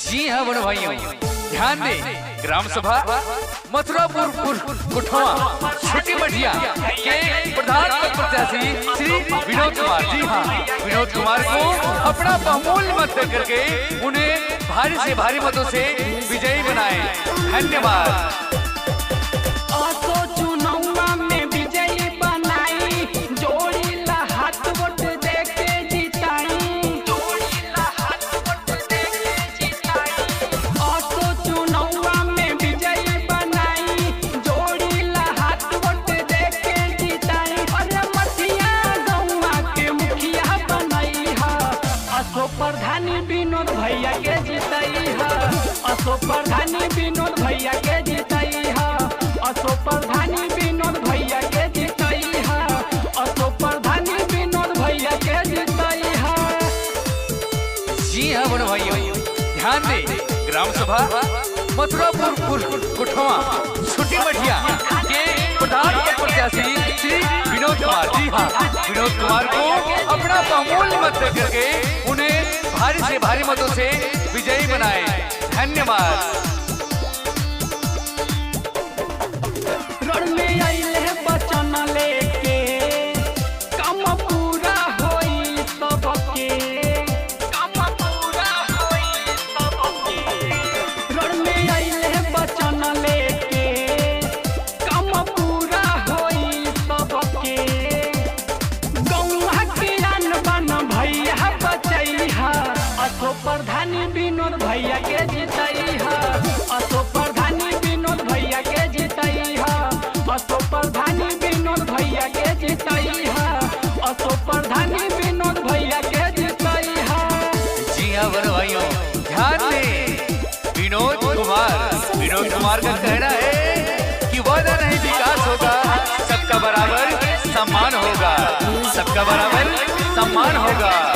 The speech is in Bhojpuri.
जी हाँ बड़े भाइयों, ध्यान दें, ग्राम सभा मथुरापुर कुठवा छोटी मठिया के प्रधान प्रत्याशी श्री विनोद कुमार, जी हाँ विनोद कुमार को अपना बहुमूल्य मत करके उन्हें भारी से भारी मतों से विजयी बनाए। धन्यवाद। प्रधानी विनोद भैया के जीतई है, असो प्रधानी विनोद भैया के जीतई है, असो प्रधानी विनोद भैया के जीतई है, असो प्रधानी विनोद भैया के जीतई है। जी हाँ बड़े भाइयों, ध्यान दें, ग्राम सभा मथुरापुर कुठवा छोटी मठिया के प्रधान प्रत्याशी श्री विनोद कुमार, जी हाँ विनोद कुमार को अपना बहुमूल्य मत करके उन्हें भारी से भारी मतों से विजयी बनाए। धन्यवाद। रण में आइले बचन लेके काम पूरा होई सबके, काम पूरा होई सबके। रण में आइले बचन लेके काम पूरा होई सबके। गौवा के अन बन भैया बचई है, असो प्रधानी विनोद भैया के जीतई है, असो प्रधानी विनोद भैया के जीतई है, असो प्रधानी विनोद भैया के जीतई है, असो प्रधानी विनोद भैया के जीतई है। जी हाँ बड़े भाइयों, ध्यान दें, विनोद कुमार का कहना है कि वादा नहीं विकास होगा, सबका बराबर सम्मान होगा, सबका बराबर सम्मान होगा।